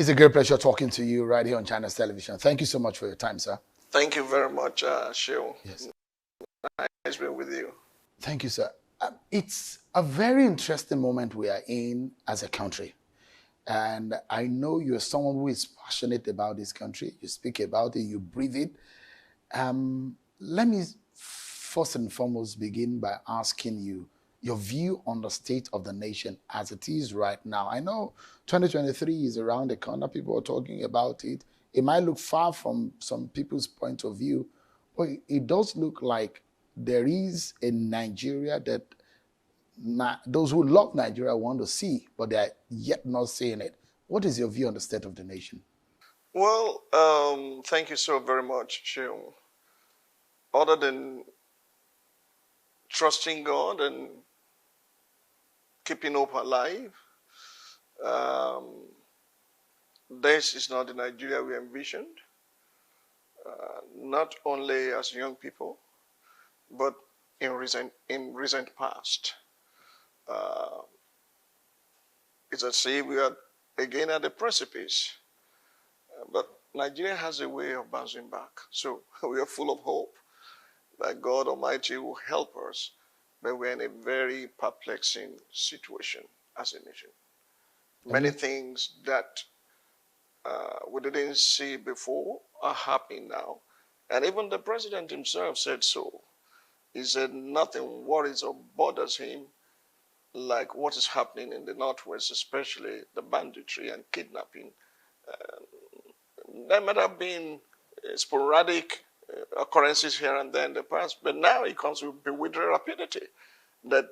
It's a great pleasure talking to you right here on China's Television. Thank you so much for your time, sir. Thank you very much, Sheo. Yes. Nice being with you. Thank you, sir. It's a very interesting moment we are in as a country. And I know you're someone who is passionate about this country. You speak about it, you breathe it. Let me first and foremost begin by asking you your view on the state of the nation as it is right now. I know 2023 is around the corner. People are talking about it. It might look far from some people's point of view, but it does look like there is a Nigeria that those who love Nigeria want to see, but they are yet not seeing it. What is your view on the state of the nation? Well, thank you so very much, Sheo. Other than trusting God and keeping hope alive, this is not the Nigeria we envisioned, not only as young people, but in recent past. It's as if we are again at the precipice. But Nigeria has a way of bouncing back. So we are full of hope that God Almighty will help us. But we're in a very perplexing situation as a nation. Many things that we didn't see before are happening now. And even the president himself said so. He said nothing worries or bothers him like what is happening in the Northwest, especially the banditry and kidnapping. There might have been sporadic occurrences here and there in the past, but now it comes with bewildering rapidity that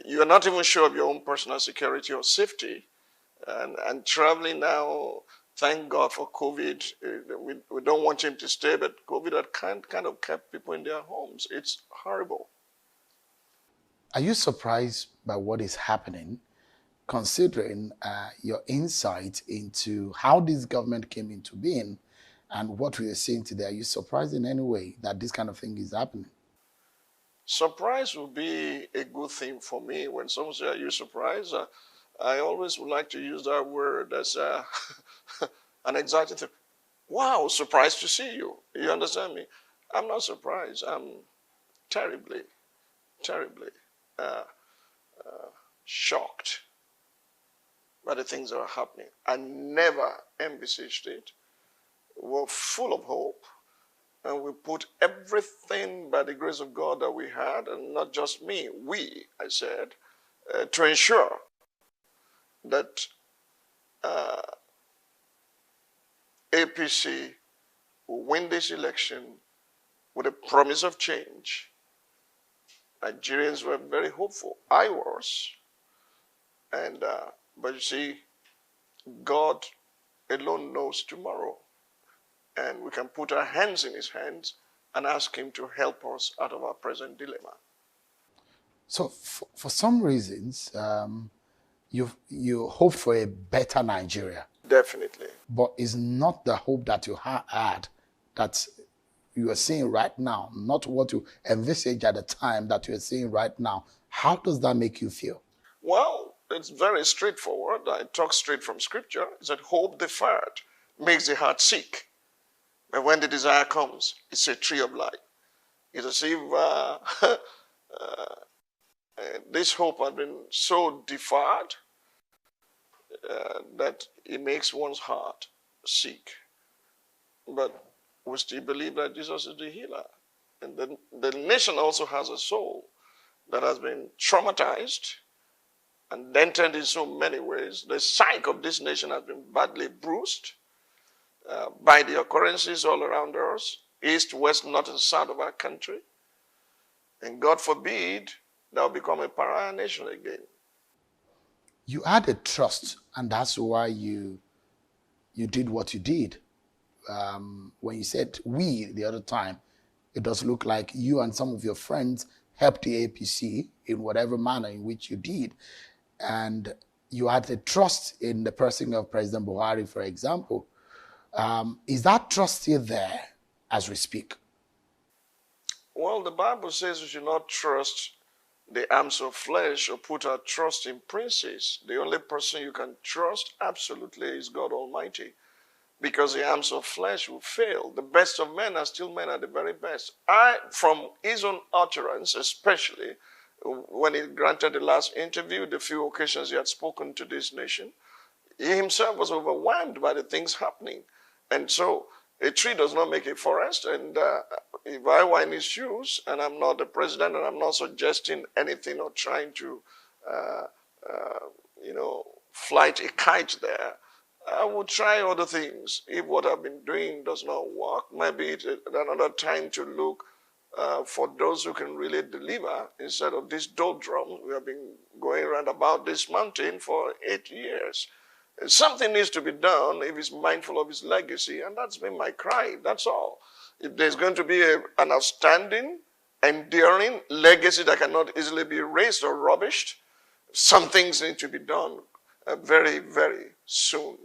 you are not even sure of your own personal security or safety. And traveling now, thank God for COVID. We don't want him to stay, but COVID had kind of kept people in their homes. It's horrible. Are you surprised by what is happening, considering your insight into how this government came into being and what we are seeing today? Are you surprised in any way that this kind of thing is happening? Surprise would be a good thing for me. When someone says, are you surprised? I always would like to use that word as an exciting thing. Wow, surprised to see you. You understand me? I'm not surprised. I'm terribly shocked by the things that are happening. I never envisaged it. We're full of hope, and we put everything by the grace of God that we had, and not just me, I said, to ensure that APC will win this election with a promise of change. Nigerians were very hopeful. I was. But you see, God alone knows tomorrow. And we can put our hands in his hands and ask him to help us out of our present dilemma. So for some reasons, you hope for a better Nigeria. Definitely. But it's not the hope that you had that you are seeing right now, not what you envisaged at the time that you are seeing right now. How does that make you feel? Well, it's very straightforward. I talk straight from scripture. It's that hope deferred makes the heart sick. But when the desire comes, it's a tree of life. It's as if this hope had been so deferred that it makes one's heart sick. But we still believe that Jesus is the healer. And the nation also has a soul that has been traumatized and dented in so many ways. The psyche of this nation has been badly bruised by the occurrences all around us, east, west, north, and south of our country. And God forbid that will become a pariah nation again. You had a trust, and that's why you did what you did. When you said we the other time, it does look like you and some of your friends helped the APC in whatever manner in which you did. And you had a trust in the person of President Bakare, for example. Is that trust still there as we speak? Well, the Bible says we should not trust the arms of flesh or put our trust in princes. The only person you can trust absolutely is God Almighty, because the arms of flesh will fail. The best of men are still men at the very best. From his own utterance, especially when he granted the last interview, the few occasions he had spoken to this nation, he himself was overwhelmed by the things happening. And so a tree does not make a forest. And if I were in his shoes, and I'm not the president, and I'm not suggesting anything or trying to, flight a kite there, I would try other things. If what I've been doing does not work, maybe it's another time to look for those who can really deliver instead of this doldrum. We have been going around about this mountain for 8 years. Something needs to be done if he's mindful of his legacy, and that's been my cry, that's all. If there's going to be an outstanding, enduring legacy that cannot easily be erased or rubbished, some things need to be done very, very soon.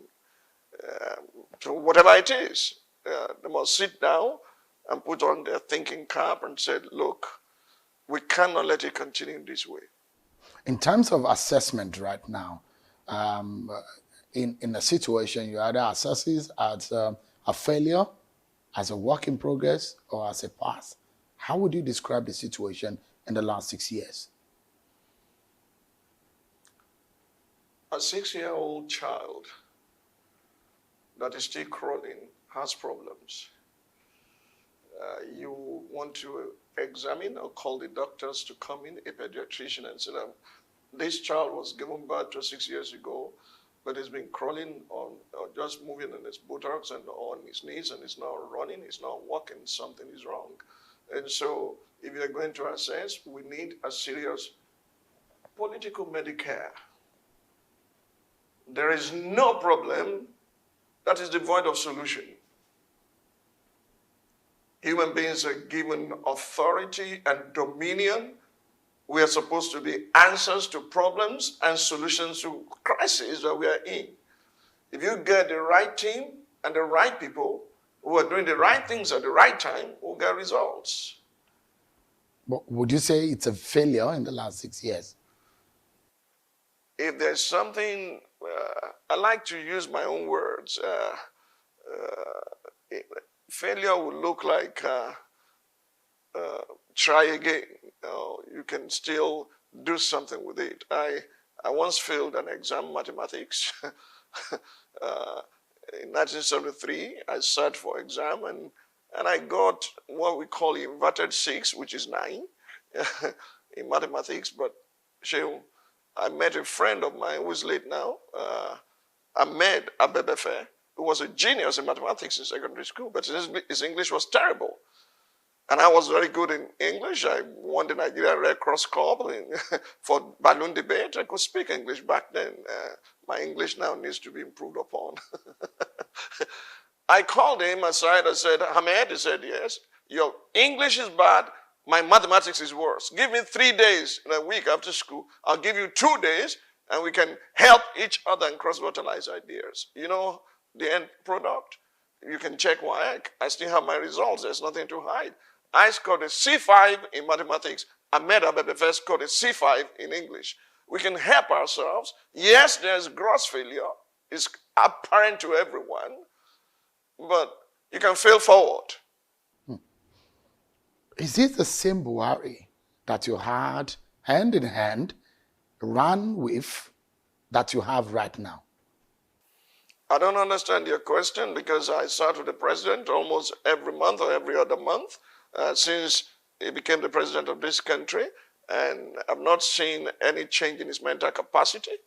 So whatever it is, they must sit down and put on their thinking cap and say, look, we cannot let it continue this way. In terms of assessment right now, in a situation, you either assess it as a failure, as a work in progress, or as a pass. How would you describe the situation in the last 6 years? A 6-year-old child that is still crawling has problems. You want to examine or call the doctors to come in, a pediatrician, and say that this child was given birth to 6 years ago, but he's been crawling on, or just moving on his buttocks and on his knees, and he's not running, he's not walking, something is wrong. And so if you're going to assess, we need a serious political Medicare. There is no problem that is devoid of solution. Human beings are given authority and dominion. We are supposed to be answers to problems and solutions to crises that we are in. If you get the right team and the right people who are doing the right things at the right time, we'll get results. But would you say it's a failure in the last 6 years? If there's something, I like to use my own words. Failure would look like try again. You can still do something with it. I once failed an exam, mathematics. In 1973, I sat for exam and I got what we call inverted 6, which is 9 in mathematics. But I met a friend of mine who is late now, Ahmed Abebefe, who was a genius in mathematics in secondary school, but his English was terrible. And I was very good in English. I won the Nigerian Red Cross Club for balloon debate. I could speak English back then. My English now needs to be improved upon. I called him aside. I said, Ahmed, he said, yes, your English is bad. My mathematics is worse. Give me 3 days in a week after school. I'll give you 2 days, and we can help each other and cross-fertilize ideas. You know the end product? You can check why I still have my results. There's nothing to hide. I scored a C5 in mathematics. Ahmed Abebefe scored a C5 in English. We can help ourselves. Yes, there's gross failure. It's apparent to everyone. But you can fail forward. Is this the same Buhari that you had hand in hand, ran with, that you have right now? I don't understand your question, because I sat with the president almost every month or every other month since he became the president of this country, and I've not seen any change in his mental capacity.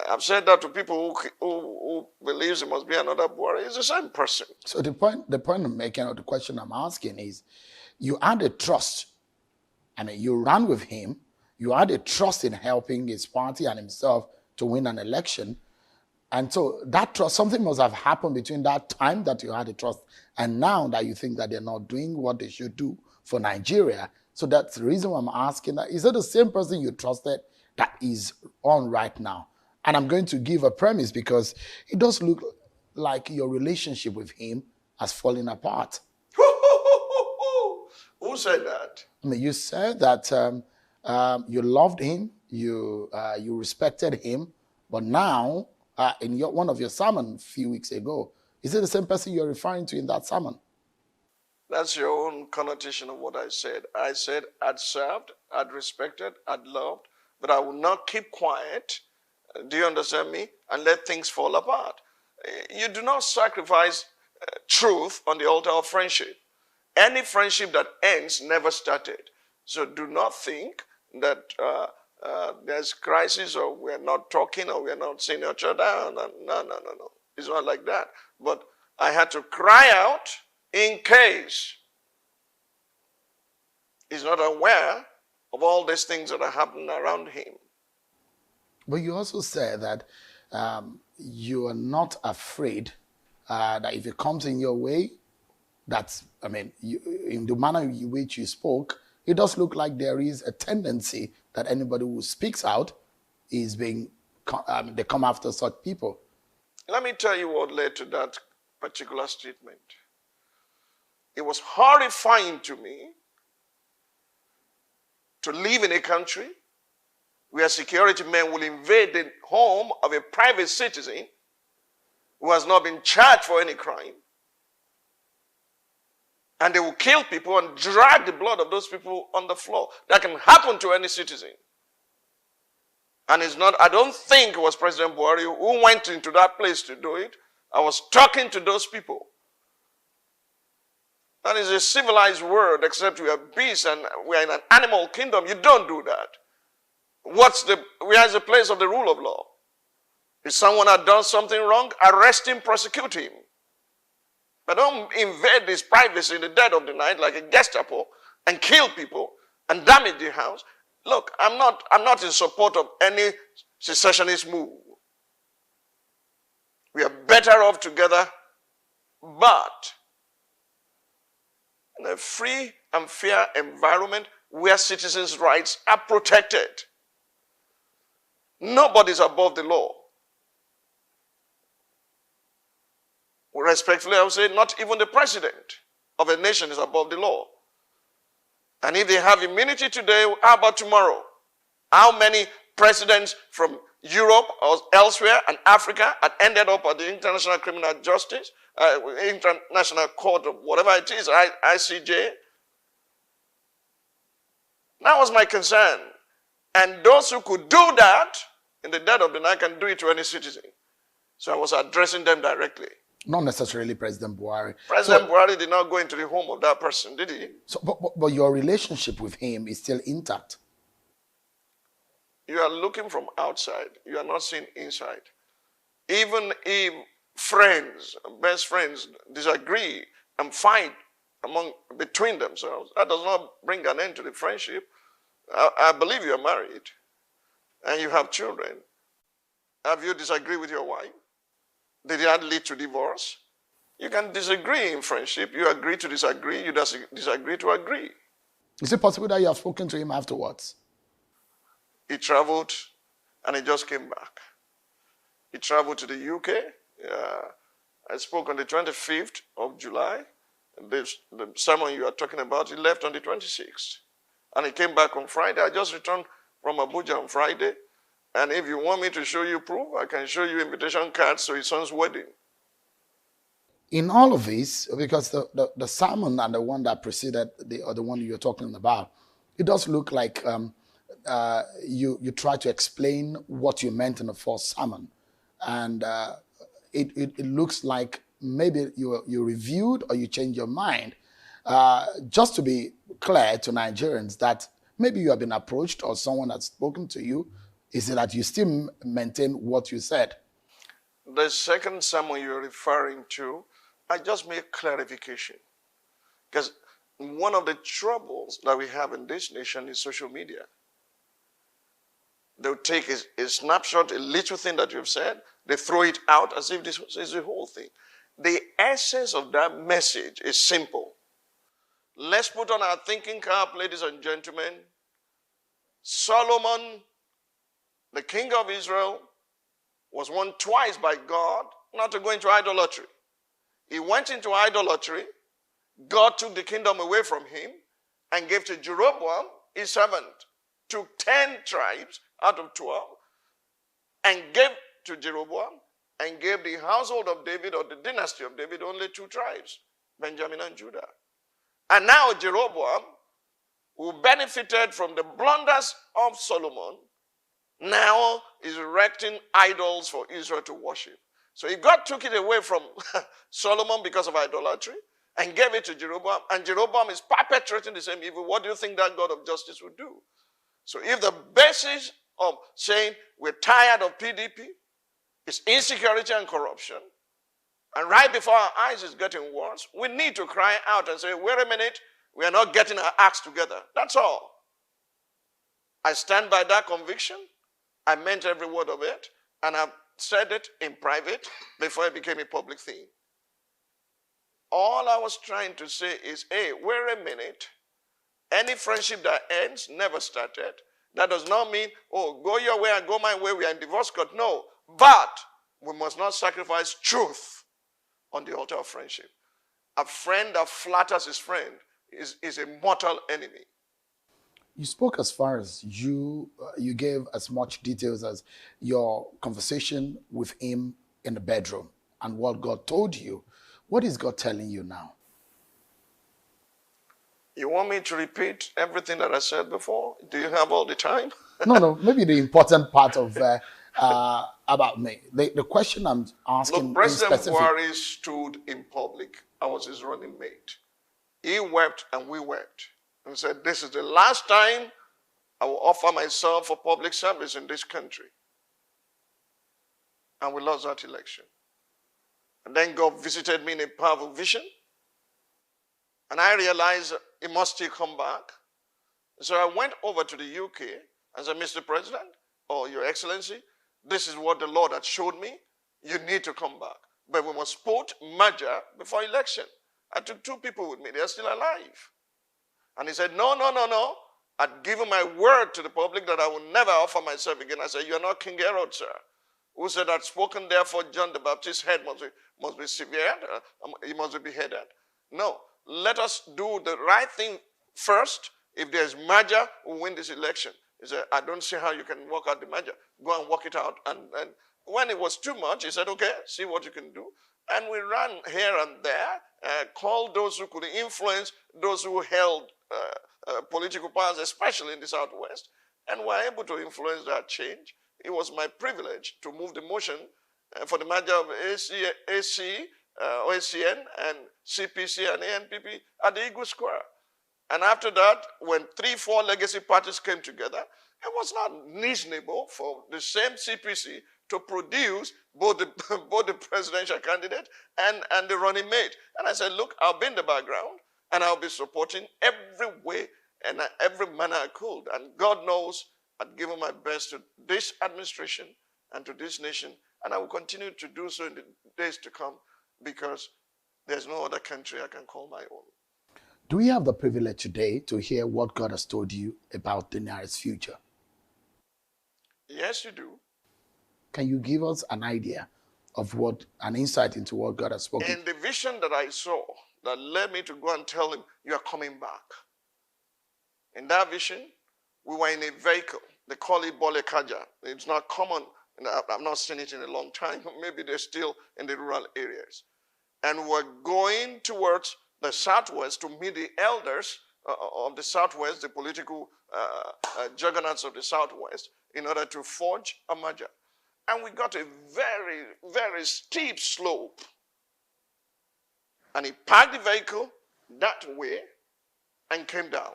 I've said that to people who believes it must be another Buhari. It's the same person. So the point I'm making, or the question I'm asking is, you had a trust. I mean, you ran with him. You had a trust in helping his party and himself to win an election. And so that trust, something must have happened between that time that you had a trust and now that you think that they're not doing what they should do for Nigeria. So that's the reason why I'm asking that. Is it the same person you trusted that is on right now? And I'm going to give a premise, because it does look like your relationship with him has fallen apart. Who said that? I mean, you said that You loved him, you respected him, but now in one of your sermon a few weeks ago, is it the same person you're referring to in that sermon? That's your own connotation of what I said. I said I'd served, I'd respected, I'd loved, but I will not keep quiet. Do you understand me? And let things fall apart. You do not sacrifice truth on the altar of friendship. Any friendship that ends never started. So do not think that there's crisis or we're not talking or we're not seeing each other. No. It's not like that. But I had to cry out in case he's not aware of all these things that are happening around him. But you also said that you are not afraid that if it comes in your way, in the manner in which you spoke, it does look like there is a tendency that anybody who speaks out is they come after such people. Let me tell you what led to that particular statement. It was horrifying to me to live in a country where security men will invade the home of a private citizen who has not been charged for any crime. And they will kill people and drag the blood of those people on the floor. That can happen to any citizen. And it's not, I don't think it was President Buhari who went into that place to do it. I was talking to those people. That is a civilized world, except we are beasts and we are in an animal kingdom. You don't do that. Where is the place of the rule of law? If someone had done something wrong, arrest him, prosecute him. But don't invade his privacy in the dead of the night like a Gestapo and kill people and damage the house. Look, I'm not in support of any secessionist move. We are better off together, but in a free and fair environment where citizens' rights are protected. Nobody's above the law. Respectfully, I would say not even the president of a nation is above the law. And if they have immunity today, how about tomorrow? How many presidents from Europe or elsewhere and Africa had ended up at the International Criminal Justice, International Court of whatever it is, ICJ? That was my concern. And those who could do that in the dead of the night can do it to any citizen. So I was addressing them directly. Not necessarily President Buhari. President Buhari did not go into the home of that person, did he? So, but your relationship with him is still intact. You are looking from outside. You are not seeing inside. Even if friends, best friends, disagree and fight between themselves, that does not bring an end to the friendship. I believe you are married and you have children. Have you disagreed with your wife? Did that lead to divorce? You can disagree in friendship. You agree to disagree. You disagree to agree. Is it possible that you have spoken to him afterwards? He traveled and he just came back. He traveled to the UK. I spoke on the 25th of July. The sermon you are talking about, he left on the 26th. And he came back on Friday. I just returned from Abuja on Friday. And if you want me to show you proof, I can show you invitation cards to his son's wedding. In all of this, because the sermon and the one that preceded the one you're talking about, it does look like you try to explain what you meant in the first sermon. And it looks like maybe you reviewed or you changed your mind. Just to be clear to Nigerians that maybe you have been approached or someone has spoken to you, is it that you still maintain what you said? The second sermon you're referring to, I just made clarification. Because one of the troubles that we have in this nation is social media. They'll take a snapshot, a little thing that you've said, they throw it out as if this is the whole thing. The essence of that message is simple. Let's put on our thinking cap, ladies and gentlemen. Solomon, the king of Israel, was warned twice by God not to go into idolatry. He went into idolatry. God took the kingdom away from him and gave to Jeroboam, his servant. took 10 tribes out of 12 and gave to Jeroboam and gave the household of David or the dynasty of David only 2 tribes, Benjamin and Judah. And now Jeroboam, who benefited from the blunders of Solomon, now is erecting idols for Israel to worship. So God took it away from Solomon because of idolatry and gave it to Jeroboam. And Jeroboam is perpetrating the same evil. What do you think that God of justice would do? So if the basis of saying we're tired of PDP is insecurity and corruption, and right before our eyes is getting worse, we need to cry out and say, wait a minute, we are not getting our acts together. That's all. I stand by that conviction. I meant every word of it, and I've said it in private before it became a public thing. All I was trying to say is, hey, wait a minute. Any friendship that ends never started. That does not mean, oh, go your way and go my way, we are in divorce court. No, but we must not sacrifice truth on the altar of friendship. A friend that flatters his friend is a mortal enemy. You spoke as far as you gave as much details as your conversation with him in the bedroom and what God told you. What is God telling you now? You want me to repeat everything that I said before? Do you have all the time? No, maybe the important part of about me. The question I'm asking. Look, President Buhari stood in public. I was his running mate. He wept and we wept and said, this is the last time I will offer myself for public service in this country. And we lost that election. And then God visited me in a powerful vision. And I realized it must still come back. So I went over to the UK and said, Mr. President, or Your Excellency, this is what the Lord had showed me. You need to come back. But we must put merger before election. I took 2 people with me. They are still alive. And he said, no. I'd given my word to the public that I will never offer myself again. I said, you are not King Herod, sir, who said, I'd spoken therefore John the Baptist's head must be severed, he must be beheaded. No, let us do the right thing first. If there's merger, we'll win this election. He said, I don't see how you can work out the merger. Go and work it out. And when it was too much, he said, okay, see what you can do. And we ran here and there, called those who could influence those who held political powers, especially in the Southwest, and were able to influence that change. It was my privilege to move the motion for the merger of OACN and CPC and ANPP at the Eagle Square. And after that, when 3-4 legacy parties came together, it was not reasonable for the same CPC to produce both the presidential candidate and the running mate. And I said, look, I'll be in the background and I'll be supporting every way and every manner I could. And God knows I'd given my best to this administration and to this nation. And I will continue to do so in the days to come because there's no other country I can call my own. Do we have the privilege today to hear what God has told you about the nearest future? Yes, you do. Can you give us an idea of an insight into what God has spoken? In the vision that I saw that led me to go and tell him, you are coming back. In that vision, we were in a vehicle. They call it Bole Kaja. It's not common. I've not seen it in a long time. Maybe they're still in the rural areas. And we're going towards the Southwest to meet the elders of the Southwest, the political juggernauts of the Southwest, in order to forge a merger. And we got a very, very steep slope. And he parked the vehicle that way and came down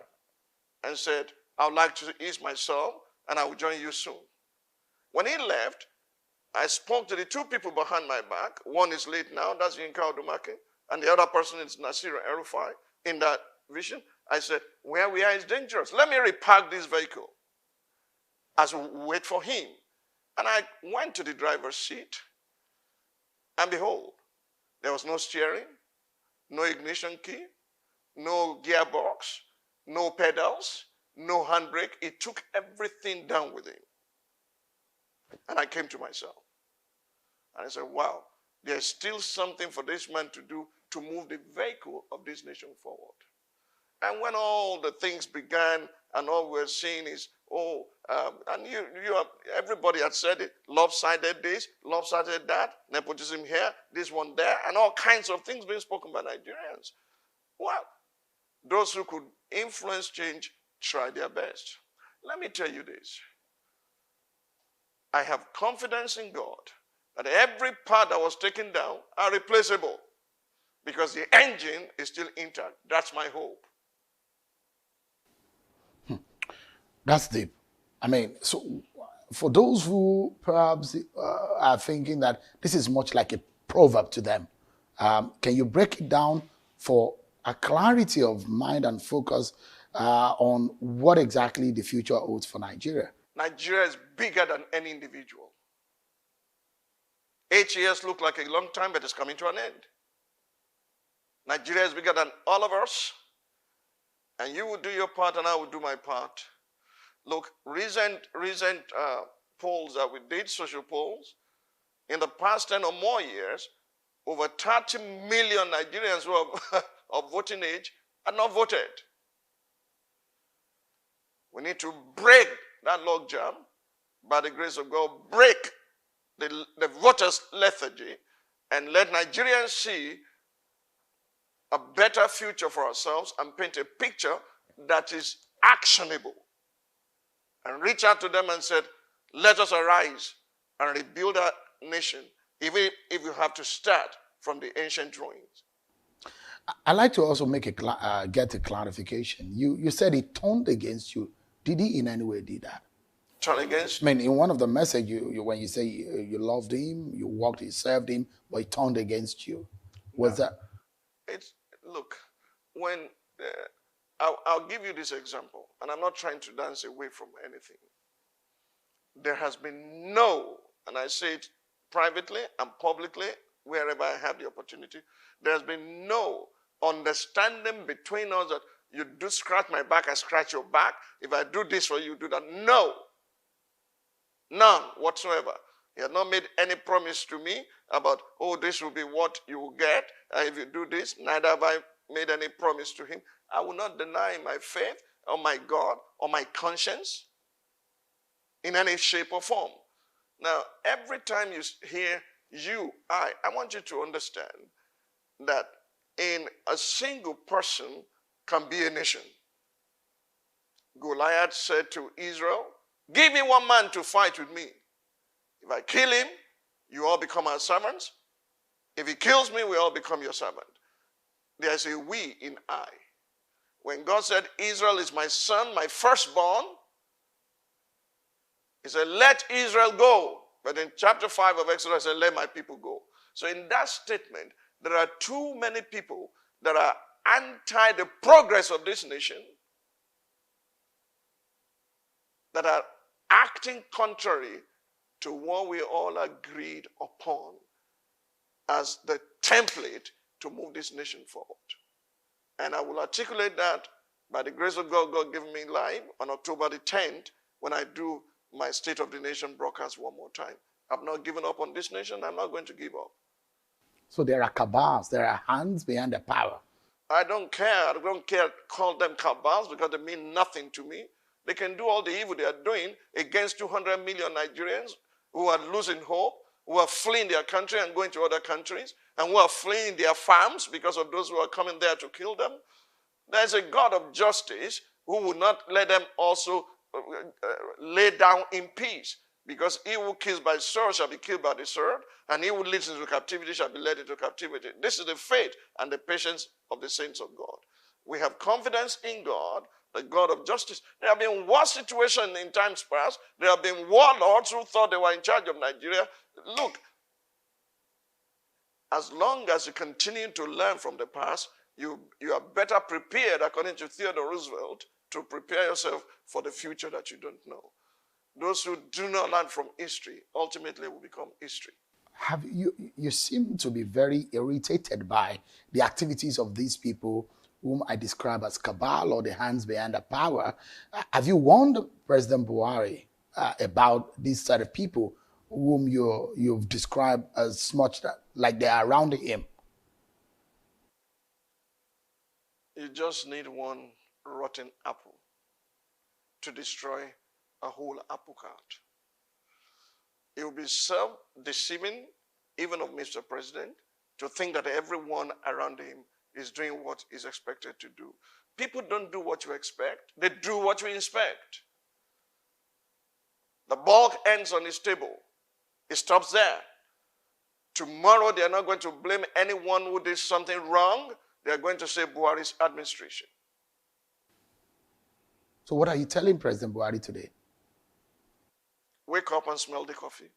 and said, I would like to ease myself and I will join you soon. When he left, I spoke to the 2 people behind my back. One is late now, that's Yinka Odumake, and the other person is Nasir El-Rufai. In that vision, I said, where we are is dangerous. Let me repark this vehicle as we wait for him. And I went to the driver's seat, and behold, there was no steering, no ignition key, no gearbox, no pedals, no handbrake. He took everything down with him. And I came to myself. And I said, wow, there's still something for this man to do to move the vehicle of this nation forward. And when all the things began and all we're seeing is, and everybody had said it, lopsided this, lopsided that, nepotism here, this one there, and all kinds of things being spoken by Nigerians. Well, those who could influence change try their best. Let me tell you this. I have confidence in God that every part that was taken down are replaceable because the engine is still intact. That's my hope. That's deep. I mean, so for those who perhaps are thinking that this is much like a proverb to them, can you break it down for a clarity of mind and focus on what exactly the future holds for Nigeria? Nigeria is bigger than any individual. 8 years look like a long time, but it's coming to an end. Nigeria is bigger than all of us, and you will do your part and I will do my part. Look, recent polls that we did, social polls, in the past 10 or more years, over 30 million Nigerians who are of voting age are not voted. We need to break that logjam by the grace of God, break the voters' lethargy, and let Nigerians see a better future for ourselves and paint a picture that is actionable. And reach out to them and said, let us arise and rebuild our nation, even if you have to start from the ancient drawings. I'd like to also get a clarification. You said he turned against you. Did he in any way do that? Turn against? I mean, in one of the message, when you say you loved him, you walked, you served him, but he turned against you. Was that? Look, when I'll give you this example, and I'm not trying to dance away from anything. There has been no, and I say it privately and publicly, wherever I have the opportunity, there has been no understanding between us that you do scratch my back, I scratch your back. If I do this for you, do that. No. None whatsoever. He has not made any promise to me about, this will be what you will get if you do this. Neither have I made any promise to him. I will not deny my faith or my God or my conscience in any shape or form. Now, every time you hear I want you to understand that in a single person can be a nation. Goliath said to Israel, give me one man to fight with me. If I kill him, you all become our servants. If he kills me, we all become your servant. There's a we in I. When God said, Israel is my son, my firstborn, he said, let Israel go. But in chapter 5 of Exodus, he said, let my people go. So in that statement, there are too many people that are anti the progress of this nation, that are acting contrary to what we all agreed upon as the template to move this nation forward. And I will articulate that by the grace of God, God giving me life on October the 10th when I do my State of the Nation broadcast one more time. I've not given up on this nation. I'm not going to give up. So there are cabals, there are hands behind the power. I don't care. I don't care. Call them cabals because they mean nothing to me. They can do all the evil they are doing against 200 million Nigerians who are losing hope, who are fleeing their country and going to other countries, and who are fleeing their farms because of those who are coming there to kill them. There's a God of justice who will not let them also lay down in peace, because he who kills by sword shall be killed by the sword, and he who leads into captivity shall be led into captivity. This is the faith and the patience of the saints of God. We have confidence in God, the God of justice. There have been war situations in times past. There have been warlords who thought they were in charge of Nigeria. Look, as long as you continue to learn from the past, you are better prepared, according to Theodore Roosevelt, to prepare yourself for the future that you don't know. Those who do not learn from history ultimately will become history. You seem to be very irritated by the activities of these people whom I describe as cabal or the hands behind the power. Have you warned President Buhari about these sort of people whom you've described as much like they are around him? You just need one rotten apple to destroy a whole apple cart. It will be self-deceiving, even of Mr. President, to think that everyone around him is doing what is expected to do. People don't do what you expect. They do what you inspect. The bulk ends on his table. It stops there. Tomorrow, they are not going to blame anyone who did something wrong. They are going to say Buhari's administration. So what are you telling President Buhari today? Wake up and smell the coffee.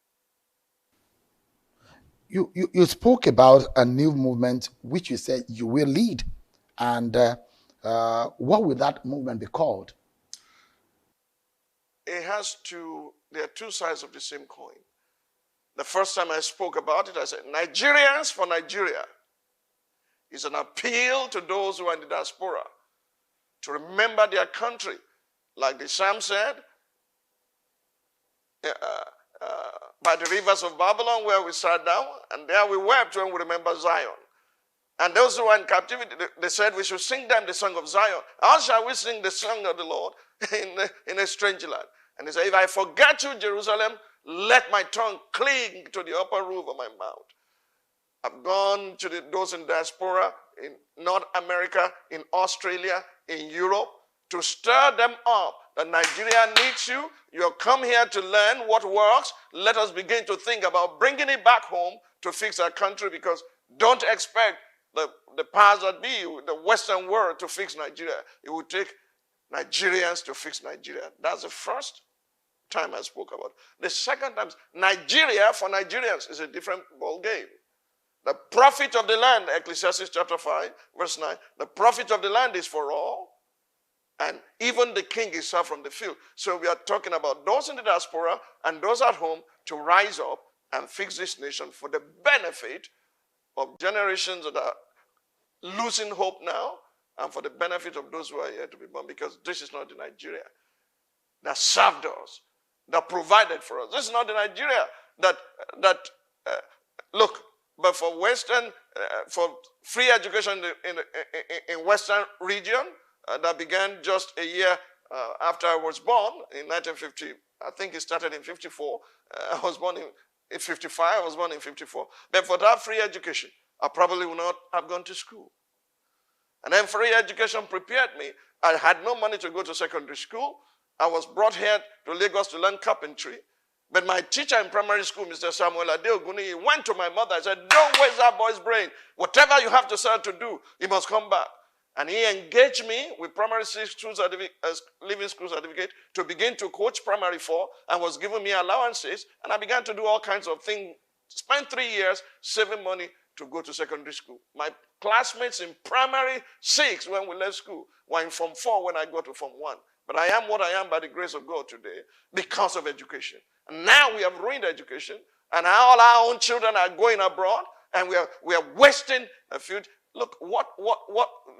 You spoke about a new movement which you said you will lead. And what will that movement be called? There are two sides of the same coin. The first time I spoke about it, I said, Nigerians for Nigeria is an appeal to those who are in the diaspora to remember their country. Like the Psalm said, by the rivers of Babylon where we sat down, and there we wept when we remember Zion. And those who are in captivity, they said we should sing them the song of Zion. How shall we sing the song of the Lord in a strange land? And he said, if I forget you, Jerusalem, let my tongue cling to the upper roof of my mouth. I've gone to those in diaspora, in North America, in Australia, in Europe, to stir them up that Nigeria needs you. You have come here to learn what works. Let us begin to think about bringing it back home to fix our country, because don't expect the powers that be, the Western world, to fix Nigeria. It will take Nigerians to fix Nigeria. That's the first time I spoke about it. The second time, Nigeria for Nigerians is a different ball game. The profit of the land, Ecclesiastes chapter 5, verse 9, the profit of the land is for all, and even the king is served from the field. So we are talking about those in the diaspora and those at home to rise up and fix this nation for the benefit of generations that are losing hope now, and for the benefit of those who are yet to be born, because this is not the Nigeria that served us, that provided for us. This is not the Nigeria that look, but for Western, for free education in Western region, that began just a year after I was born in 1950. I think it started in 54. I was born in 55. I was born in 54. But for that free education, I probably would not have gone to school. And then free education prepared me. I had no money to go to secondary school. I was brought here to Lagos to learn carpentry. But my teacher in primary school, Mr. Samuel Adeoguni, he went to my mother and said, don't waste that boy's brain. Whatever you have to start to do, he must come back. And he engaged me with primary school living school certificate to begin to coach primary 4, and was giving me allowances. And I began to do all kinds of things. Spent 3 years saving money to go to secondary school. My classmates in primary 6 when we left school were in Form 4 when I got to Form 1. But I am what I am by the grace of God today because of education. And now we have ruined education, and all our own children are going abroad, and we are wasting a future. Look,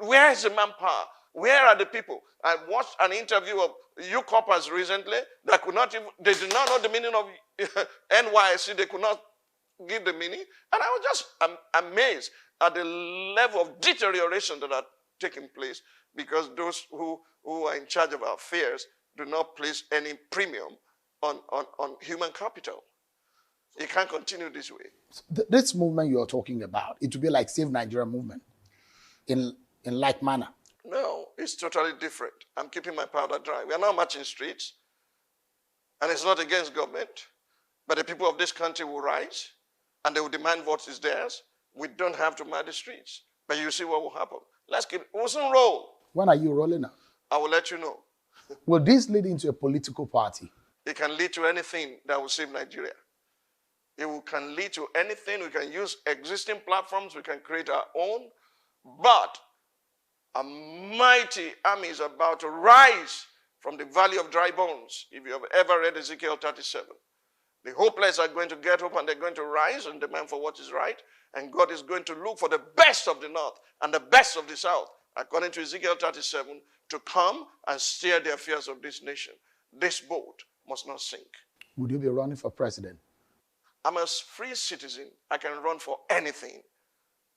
where is the manpower? Where are the people? I watched an interview of UCOPers recently that they did not know the meaning of NYSC. They could not give the meaning. And I was just amazed at the level of deterioration that are taking place, because those who are in charge of our affairs do not place any premium on human capital. You can't continue this way. This movement you are talking about, it will be like Save Nigeria movement in like manner. No, it's totally different. I'm keeping my powder dry. We are not marching streets, and it's not against government, but the people of this country will rise, and they will demand what is theirs. We don't have to march the streets, but you see what will happen. We'll soon roll. When are you rolling out? I will let you know. Will this lead into a political party? It can lead to anything that will save Nigeria. It can lead to anything. We can use existing platforms. We can create our own. But a mighty army is about to rise from the valley of dry bones. If you have ever read Ezekiel 37, the hopeless are going to get up, and they're going to rise and demand for what is right. And God is going to look for the best of the north and the best of the south, according to Ezekiel 37, to come and steer the affairs of this nation. This boat must not sink. Would you be running for president? I'm a free citizen. I can run for anything.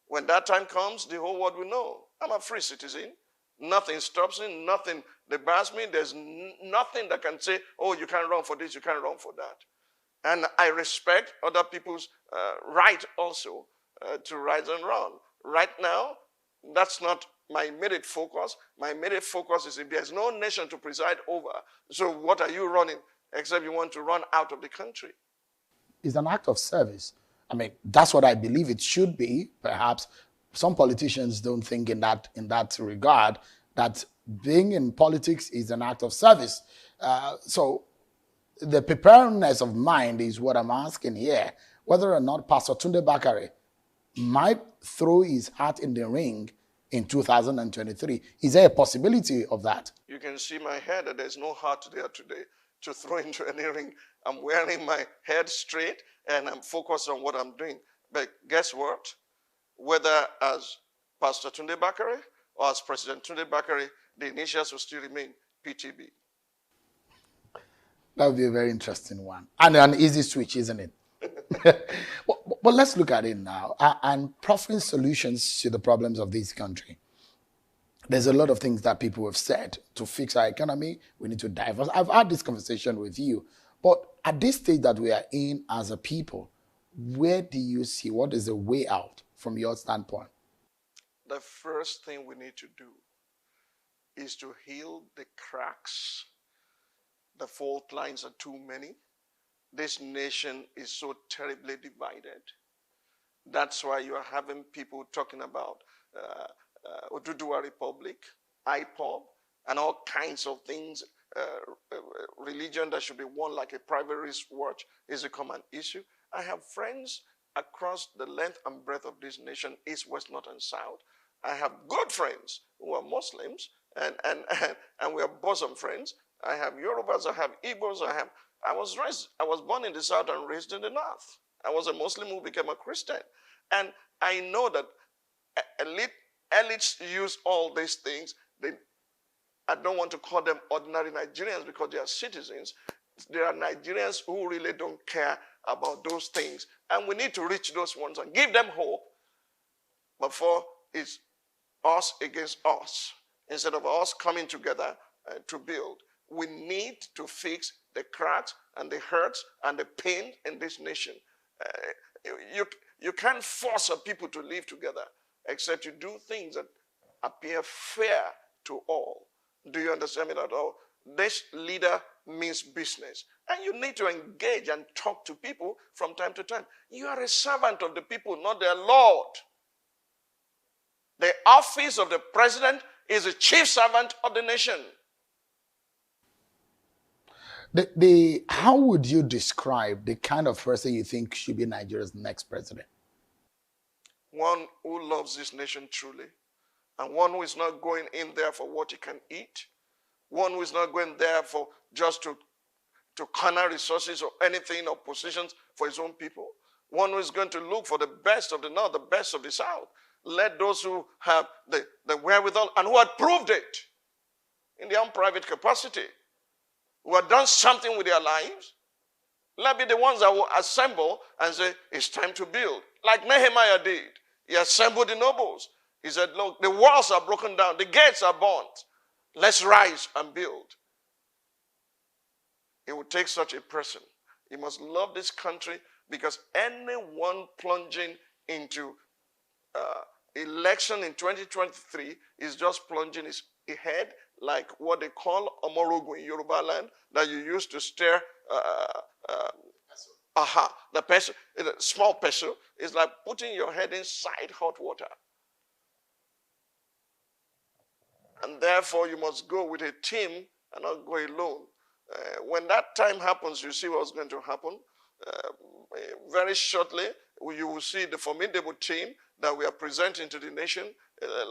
When that time comes, the whole world will know I'm a free citizen. Nothing stops me, nothing debars me. There's nothing that can say, oh, you can't run for this, you can't run for that. And I respect other people's right also to rise and run. Right now, that's not my immediate focus. My immediate focus is if there's no nation to preside over, so what are you running except you want to run out of the country? It's an act of service. I mean, that's what I believe it should be. Perhaps some politicians don't think in that regard that being in politics is an act of service. So the preparedness of mind is what I'm asking here. Whether or not Pastor Tunde Bakare might throw his hat in the ring in 2023. Is there a possibility of that? You can see my head that there's no heart there today to throw into any ring. I'm wearing my head straight and I'm focused on what I'm doing. But guess what? Whether as Pastor Tunde Bakare or as President Tunde Bakare, the initials will still remain PTB. That would be a very interesting one. And an easy switch, isn't it? but let's look at it now. And proffering solutions to the problems of this country. There's a lot of things that people have said to fix our economy. We need to diversify. I've had this conversation with you. But at this stage that we are in as a people, where do you see, what is the way out from your standpoint? The first thing we need to do is to heal the cracks. The fault lines are too many. This nation is so terribly divided. That's why you are having people talking about Oduduwa Republic, IPOB, and all kinds of things. Religion that should be worn like a private wristwatch is a common issue. I have friends across the length and breadth of this nation, east, west, north, and south. I have good friends who are Muslims, and we are bosom friends. I have Yorubas, I have Igbos, I was born in the south and raised in the north. I was a Muslim who became a Christian. And I know that elites use all these things. I don't want to call them ordinary Nigerians because they are citizens. There are Nigerians who really don't care about those things. And we need to reach those ones and give them hope before it's us against us. Instead of us coming together to build. We need to fix the cracks and the hurts and the pain in this nation. You can't force people to live together except you do things that appear fair to all. Do you understand me at all? This leader means business. And you need to engage and talk to people from time to time. You are a servant of the people, not their Lord. The office of the president is a chief servant of the nation. How would you describe the kind of person you think should be Nigeria's next president? One who loves this nation truly, and one who is not going in there for what he can eat, one who is not going there for just to corner resources or anything or positions for his own people, one who is going to look for the best of the north, the best of the south. Let those who have the wherewithal and who had proved it in their own private capacity, who have done something with their lives, let be the ones that will assemble and say, it's time to build. Like Nehemiah did. He assembled the nobles. He said, look, the walls are broken down. The gates are burnt. Let's rise and build. It will take such a person. He must love this country because anyone plunging into election in 2023 is just plunging his head like what they call omorogu in Yoruba land that you use to stir the peso, the small peso is like putting your head inside hot water. And therefore you must go with a team and not go alone. When that time happens, you see what's going to happen. Very shortly, you will see the formidable team that we are presenting to the nation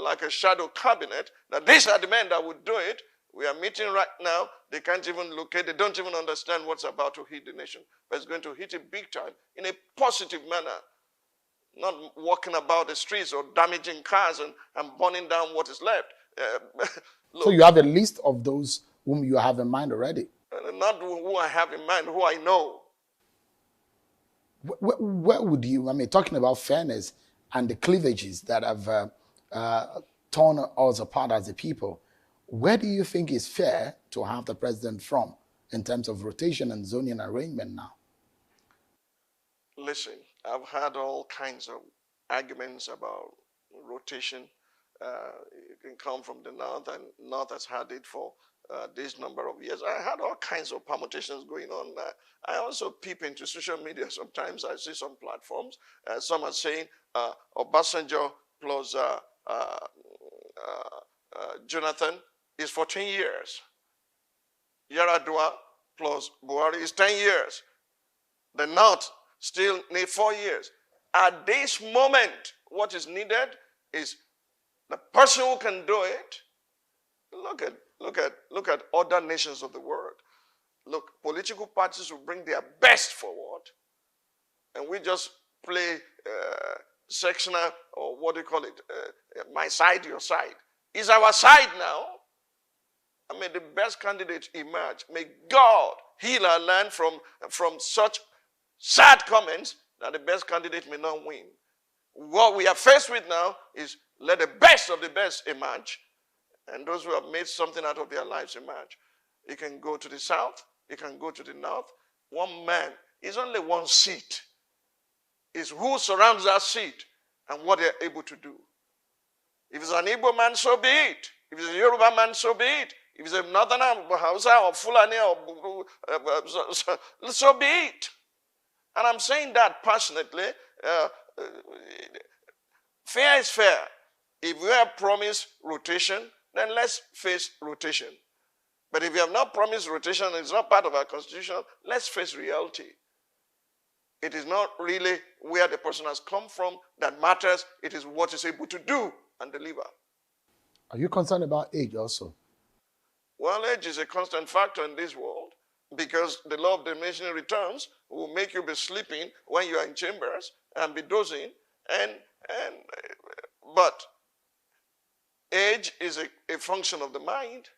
like a shadow cabinet, that these are the men that would do it. We are meeting right now. They can't even locate. They don't even understand what's about to hit the nation. But it's going to hit it big time in a positive manner. Not walking about the streets or damaging cars and burning down what is left. So you have a list of those whom you have in mind already? Not who I have in mind, who I know. Where would you, talking about fairness and the cleavages that have torn us apart as a people. Where do you think is fair to have the president from in terms of rotation and zoning arrangement now? Listen, I've had all kinds of arguments about rotation. It can come from the north, and north has had it for this number of years. I had all kinds of permutations going on. I also peep into social media sometimes. I see some platforms. Some are saying Obasanjo plus Jonathan is for 10 years. Yaradua plus Buhari is 10 years. The North still need 4 years. At this moment, what is needed is the person who can do it. Look at other nations of the world. Look, political parties will bring their best forward, and we just play sectional, or what do you call it? My side, your side. It's our side now. I mean, the best candidates emerge. May God heal our land from such sad comments that the best candidate may not win. What we are faced with now is let the best of the best emerge, and those who have made something out of their lives emerge. You can go to the south, you can go to the north. One man is only one seat. It's who surrounds that seat and what they're able to do. If it's an Igbo man, so be it. If it's a Yoruba man, so be it. If it's a Northerner, Hausa, or Fulani, or so be it. And I'm saying that passionately. Fair is fair. If we have promised rotation, then let's face rotation. But if we have not promised rotation and it's not part of our constitution, let's face reality. It is not really where the person has come from that matters. It is what he's able to do and deliver. Are you concerned about age also? Well, age is a constant factor in this world because the law of diminishing returns will make you be sleeping when you are in chambers and be dozing. But age is a function of the mind.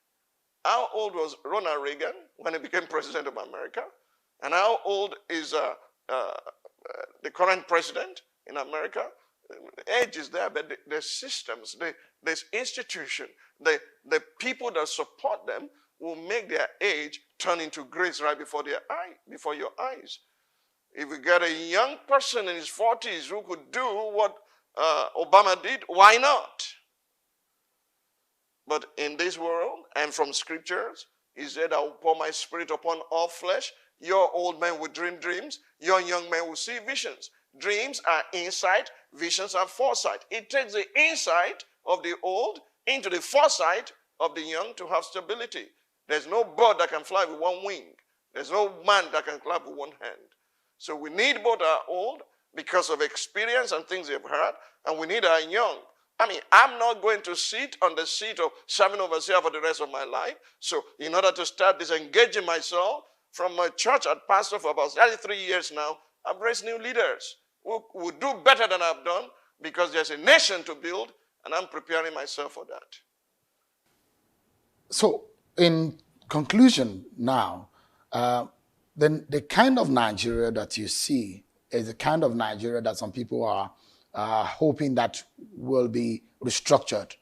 How old was Ronald Reagan when he became president of America? And how old is the current president in America? Age is there, but the systems, this institution, the people that support them will make their age turn into grace right before your eyes. If we get a young person in his 40s who could do what Obama did, why not? But in this world, and from scriptures, he said, I will pour my spirit upon all flesh. Your old men will dream dreams. Your young men will see visions. Dreams are insight. Visions are foresight. It takes the insight of the old into the foresight of the young to have stability. There's no bird that can fly with one wing. There's no man that can clap with one hand. So we need both our old because of experience and things they've heard, and we need our young. I mean, I'm not going to sit on the seat of serving overseer for the rest of my life. So in order to start disengaging myself from my church at pastor for about 33 years now, I've raised new leaders who will do better than I've done because there's a nation to build, and I'm preparing myself for that. So in conclusion now, then the kind of Nigeria that you see is the kind of Nigeria that some people are hoping that will be restructured.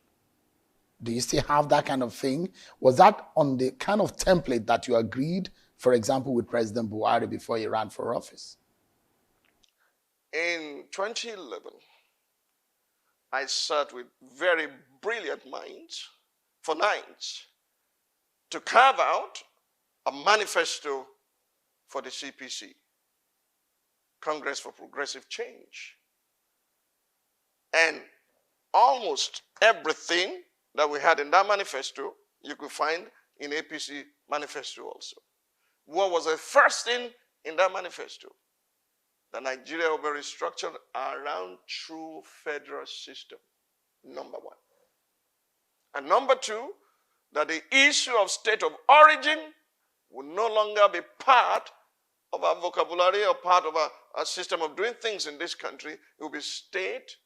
Do you still have that kind of thing? Was that on the kind of template that you agreed, for example, with President Buhari before he ran for office? In 2011, I sat with very brilliant minds for nights to carve out a manifesto for the CPC, Congress for Progressive Change. And almost everything that we had in that manifesto, you could find in APC manifesto also. What was the first thing in that manifesto? That Nigeria will be restructured around true federal system, number one. And number two, that the issue of state of origin will no longer be part of our vocabulary or part of our system of doing things in this country. It will be state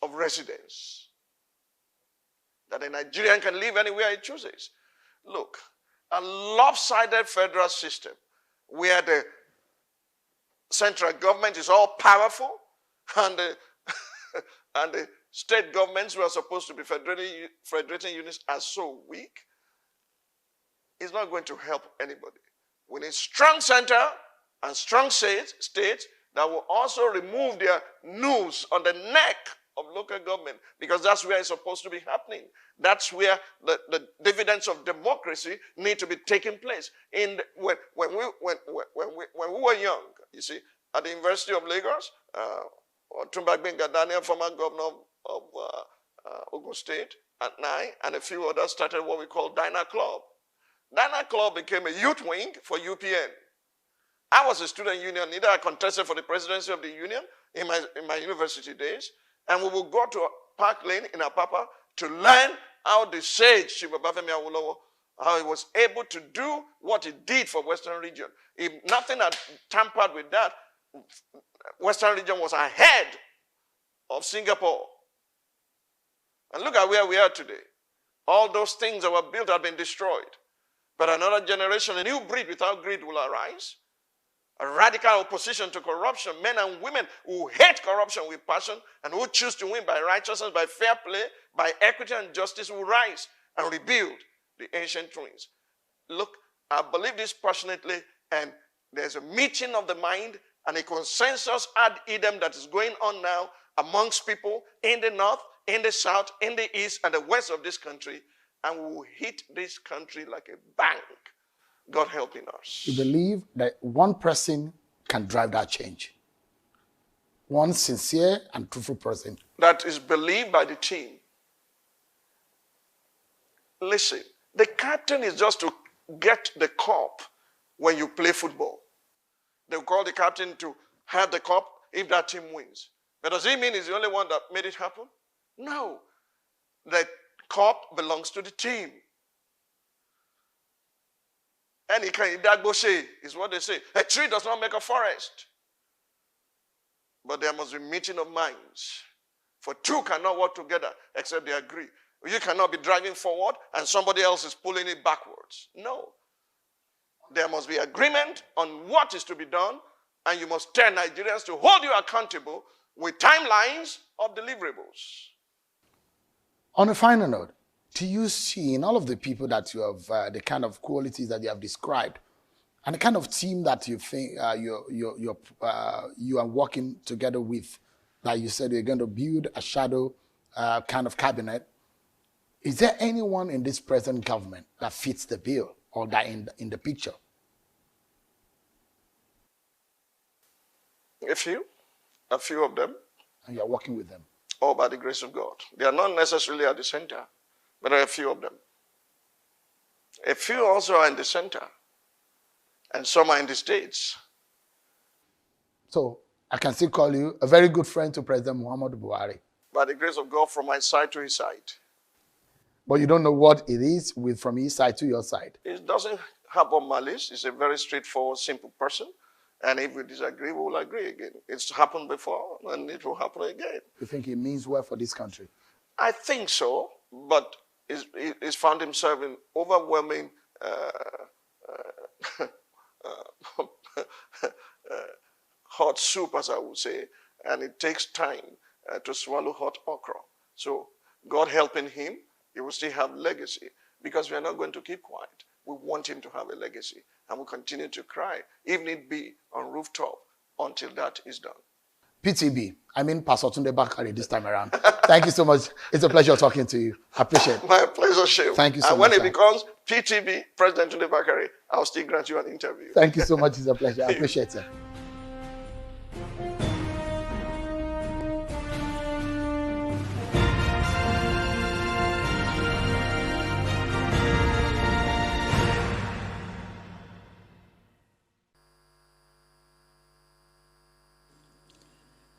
of residence. That a Nigerian can live anywhere he chooses. Look, a lopsided federal system where the central government is all powerful and the state governments who are supposed to be federating units are so weak, it's not going to help anybody. We need strong center and strong states that will also remove their noose on the neck of local government, because that's where it's supposed to be happening. That's where the dividends of democracy need to be taking place. When we were young, you see, at the University of Lagos, Tunde Daniel, former governor of Ogun State, at 9, and a few others started what we call Diner Club. Diner Club became a youth wing for UPN. I was a student union leader. I contested for the presidency of the union in my university days. And we will go to Park Lane in Apapa to learn how the sage, Chief Obafemi Awolowo, how he was able to do what he did for Western region. If nothing had tampered with that, Western region was ahead of Singapore. And look at where we are today. All those things that were built have been destroyed. But another generation, a new breed without greed will arise. A radical opposition to corruption, men and women who hate corruption with passion and who choose to win by righteousness, by fair play, by equity and justice will rise and rebuild the ancient ruins. Look, I believe this passionately, and there's a meeting of the mind and a consensus ad idem that is going on now amongst people in the north, in the south, in the east, and the west of this country, and we will hit this country like a bank. God helping us. You believe that one person can drive that change? One sincere and truthful person. That is believed by the team. Listen, the captain is just to get the cup when you play football. They call the captain to have the cup if that team wins. But does it mean he's the only one that made it happen? No. The cup belongs to the team. And he can Idagboshe is what they say. A tree does not make a forest. But there must be meeting of minds. For two cannot work together except they agree. You cannot be driving forward and somebody else is pulling it backwards. No. There must be agreement on what is to be done, and you must tell Nigerians to hold you accountable with timelines of deliverables. On a final note, do you see in all of the people that you have, the kind of qualities that you have described, and the kind of team that you think you are working together with, that you said you're going to build a shadow kind of cabinet, is there anyone in this present government that fits the bill or that in the picture? A few of them. And you're working with them? All by the grace of God. They are not necessarily at the center, but there are a few of them. A few also are in the center, and some are in the states. So I can still call you a very good friend to President Muhammadu Buhari. By the grace of God, from my side to his side. But you don't know what it is from his side to your side. It doesn't harbor malice. He's a very straightforward, simple person. And if we disagree, we will agree again. It's happened before, and it will happen again. You think he means well for this country? I think so, but he's found himself in overwhelming hot soup, as I would say, and it takes time to swallow hot okra. So God helping him, he will still have legacy, because we are not going to keep quiet. We want him to have a legacy, and we'll continue to cry, even if it be on rooftop, until that is done. PTB, I mean Pastor Tunde Bakare this time around. Thank you so much. It's a pleasure talking to you. I appreciate it. My pleasure, Sheikh. Thank you so and much. And when it becomes PTB, President Tunde Bakare, I'll still grant you an interview. Thank you so much. It's a pleasure. I appreciate it.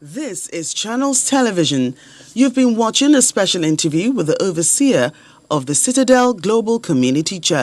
This is Channels Television. You've been watching a special interview with the overseer of the Citadel Global Community Church.